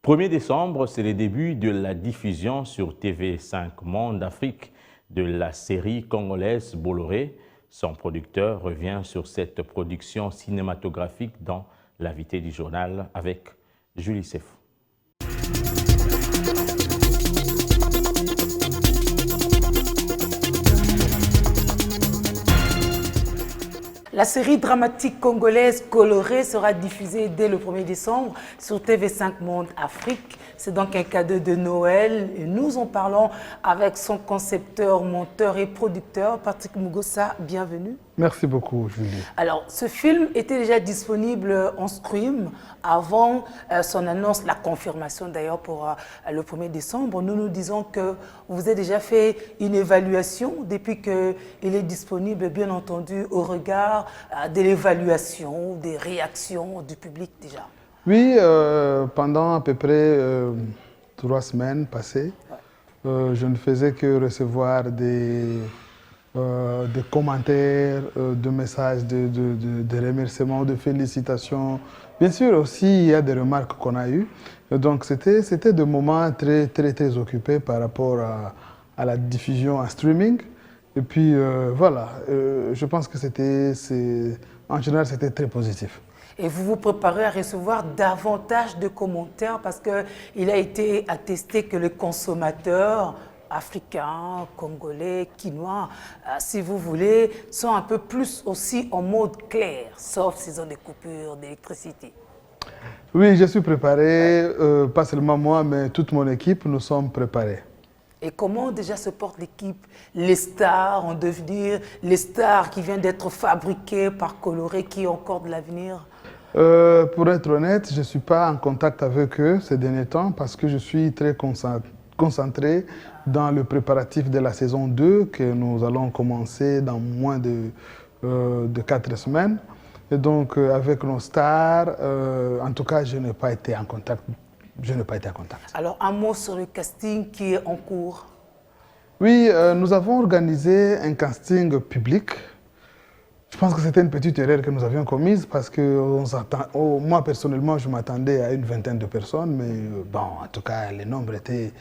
1er décembre, c'est le début de la diffusion sur TV5 Monde Afrique de la série congolaise Bolloré. Son producteur revient sur cette production cinématographique dans l'invité du journal avec Julie Sefou. La série dramatique congolaise Coloré sera diffusée dès le 1er décembre sur TV5 Monde Afrique. C'est donc un cadeau de Noël et nous en parlons avec son concepteur, monteur et producteur, Patrick Mugosa. Bienvenue. Merci beaucoup, Julie. Alors, ce film était déjà disponible en stream avant son annonce, la confirmation d'ailleurs pour le 1er décembre. Nous disons que vous avez déjà fait une évaluation depuis qu'il est disponible, bien entendu, au regard de l'évaluation, des réactions du public déjà. Oui, pendant à peu près 3 semaines passées, je ne faisais que recevoir des commentaires, de messages de remerciements, de félicitations. Bien sûr, aussi, il y a des remarques qu'on a eues. Donc, c'était des moments très occupés par rapport à la diffusion en streaming. Et puis, voilà, je pense que en général, c'était très positif. Et vous vous préparez à recevoir davantage de commentaires parce qu'il a été attesté que les consommateurs africains, congolais, quinois, si vous voulez, sont un peu plus aussi en mode clair, sauf s'ils ont des coupures d'électricité. Oui, je suis préparé, pas seulement moi, mais toute mon équipe, nous sommes préparés. Et comment déjà se porte l'équipe? Les stars en devenir, les stars qui viennent d'être fabriquées par Coloré, qui ont encore de l'avenir? Pour être honnête, je ne suis pas en contact avec eux ces derniers temps parce que je suis très concentré dans le préparatif de la saison 2 que nous allons commencer dans moins de 4 semaines. Et donc, avec nos stars, en tout cas, je n'ai pas été en contact. Alors, un mot sur le casting qui est en cours. Oui, nous avons organisé un casting public. Je pense que c'était une petite erreur que nous avions commise parce que moi, personnellement, je m'attendais à une vingtaine de personnes, mais bon, en tout cas, les nombres étaient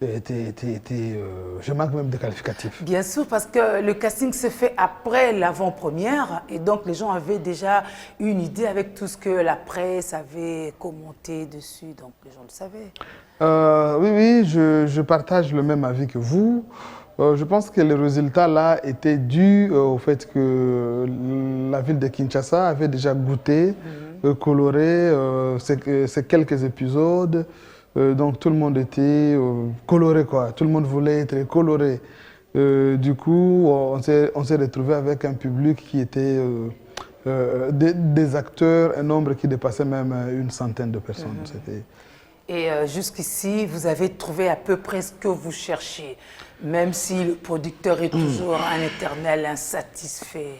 je manque même de qualificatifs. Bien sûr, parce que le casting se fait après l'avant-première et donc les gens avaient déjà une idée avec tout ce que la presse avait commenté dessus, donc les gens le savaient. Oui, je partage le même avis que vous. Je pense que le résultat là était dû au fait que la ville de Kinshasa avait déjà goûté, coloré ces quelques épisodes. Donc tout le monde était coloré, quoi. Tout le monde voulait être coloré. Du coup, on s'est retrouvé avec un public qui était des acteurs, un nombre qui dépassait même une centaine de personnes. Et jusqu'ici, vous avez trouvé à peu près ce que vous cherchez, même si le producteur est toujours un éternel insatisfait.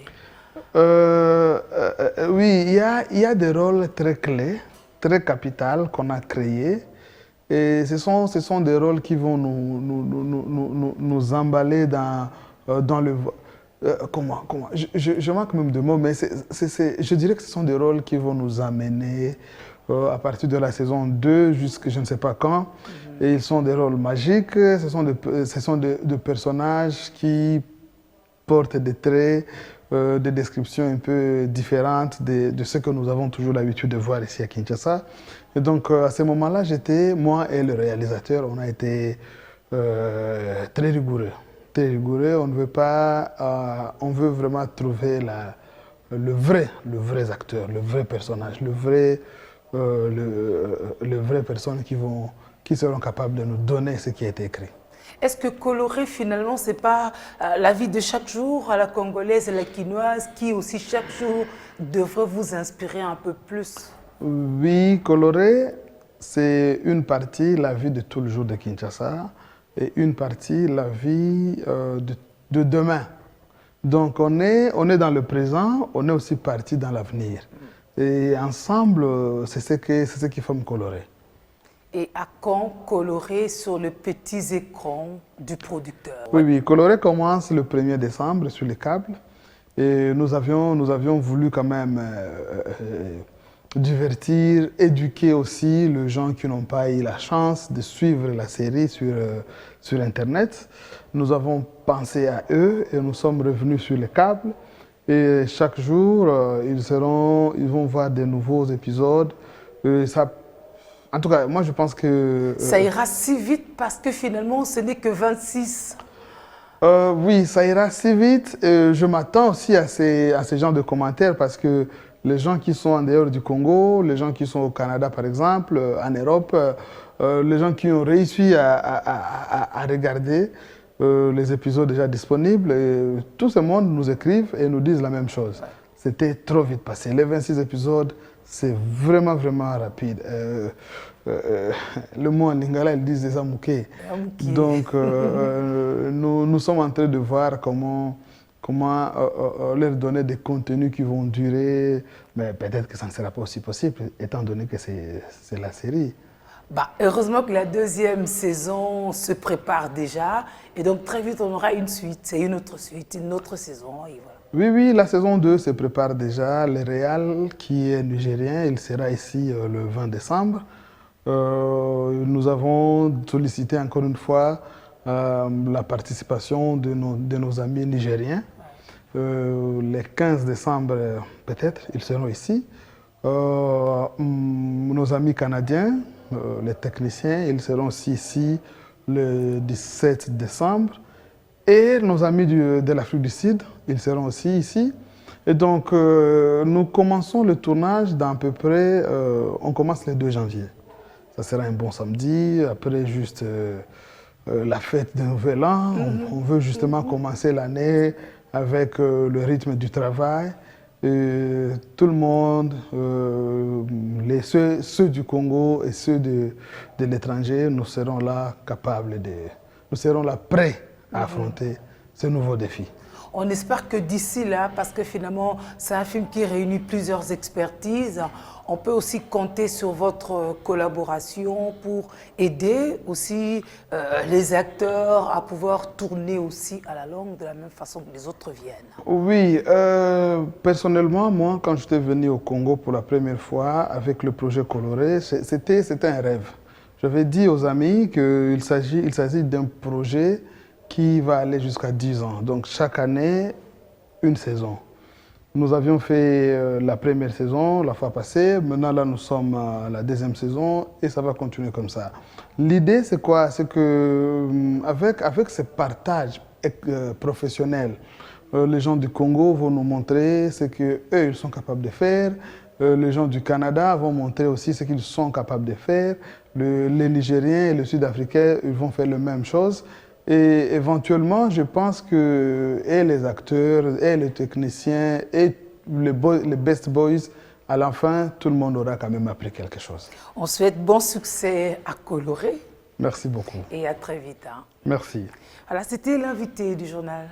Oui, il y a des rôles très clés, très capitaux qu'on a créés. Et ce sont des rôles qui vont nous emballer dans le... comment je manque même de mots, mais je dirais que ce sont des rôles qui vont nous amener à partir de la saison 2 jusqu'à je ne sais pas quand. Et ils sont des rôles magiques, ce sont des personnages qui portent des traits, des descriptions un peu différentes de ce que nous avons toujours l'habitude de voir ici à Kinshasa. Et donc, à ce moment-là, moi et le réalisateur, on a été très rigoureux. Très rigoureux. On ne veut pas, on veut vraiment trouver le vrai acteur, le vrai personnage, le vrai personne qui seront capables de nous donner ce qui a été écrit. Est-ce que Coloré, finalement, ce n'est pas la vie de chaque jour à la congolaise et la quinoise qui aussi chaque jour devrait vous inspirer un peu plus? Oui, Coloré, c'est une partie la vie de tout le jour de Kinshasa et une partie la vie de demain. Donc on est dans le présent, on est aussi parti dans l'avenir. Et ensemble, c'est ce qui forme Coloré. Et à quand Coloré sur les petits écrans du producteur? Oui, Coloré commence le 1er décembre sur les câbles. Et nous avions voulu quand même divertir, éduquer aussi les gens qui n'ont pas eu la chance de suivre la série sur Internet. Nous avons pensé à eux et nous sommes revenus sur les câbles. Et chaque jour, ils vont voir des nouveaux épisodes. En tout cas, moi je pense que... Ça ira si vite parce que finalement, ce n'est que 26. Oui, ça ira si vite. Je m'attends aussi à ces genres de commentaires parce que les gens qui sont en dehors du Congo, les gens qui sont au Canada par exemple, en Europe, les gens qui ont réussi à regarder les épisodes déjà disponibles, tout ce monde nous écrivent et nous disent la même chose. C'était trop vite passé. Les 26 épisodes, c'est vraiment, vraiment rapide. Le mot en lingala, ils disent des amouqués. Donc, nous sommes en train de voir comment leur donner des contenus qui vont durer. Mais peut-être que ça ne sera pas aussi possible, étant donné que c'est la série. Bah, heureusement que la deuxième saison se prépare déjà. Et donc, très vite, on aura une suite. C'est une autre suite, une autre saison. Et voilà. Oui, la saison 2 se prépare déjà. Le Real, qui est nigérien, il sera ici le 20 décembre. Nous avons sollicité encore une fois la participation de nos amis nigériens. Le 15 décembre, peut-être, ils seront ici. Nos amis canadiens, les techniciens, ils seront aussi ici le 17 décembre. Et nos amis de l'Afrique du Sud, ils seront aussi ici. Et donc, nous commençons le tournage dans à peu près, on commence le 2 janvier. Ça sera un bon samedi, après juste la fête de Nouvel An. On veut justement commencer l'année avec le rythme du travail. Et tout le monde, ceux du Congo et ceux de l'étranger, nous serons là nous serons là prêts à affronter ce nouveau défi. On espère que d'ici là, parce que finalement, c'est un film qui réunit plusieurs expertises, on peut aussi compter sur votre collaboration pour aider aussi les acteurs à pouvoir tourner aussi à la longue de la même façon que les autres viennent. Oui, personnellement, moi, quand j'étais venu au Congo pour la première fois avec le projet Coloré, c'était un rêve. J'avais dit aux amis qu'il s'agit d'un projet qui va aller jusqu'à 10 ans. Donc chaque année, une saison. Nous avions fait la première saison la fois passée. Maintenant, là, nous sommes à la deuxième saison et ça va continuer comme ça. L'idée, c'est quoi? C'est qu'avec ce partage professionnel, les gens du Congo vont nous montrer ce qu'eux, ils sont capables de faire. Les gens du Canada vont montrer aussi ce qu'ils sont capables de faire. Les Nigériens et les Sud-Africains, ils vont faire la même chose. Et éventuellement, je pense que et les acteurs, et les techniciens, et les best boys, à la fin, tout le monde aura quand même appris quelque chose. On souhaite bon succès à Coloré. Merci beaucoup. Et à très vite. Hein. Merci. Voilà, c'était l'invité du journal.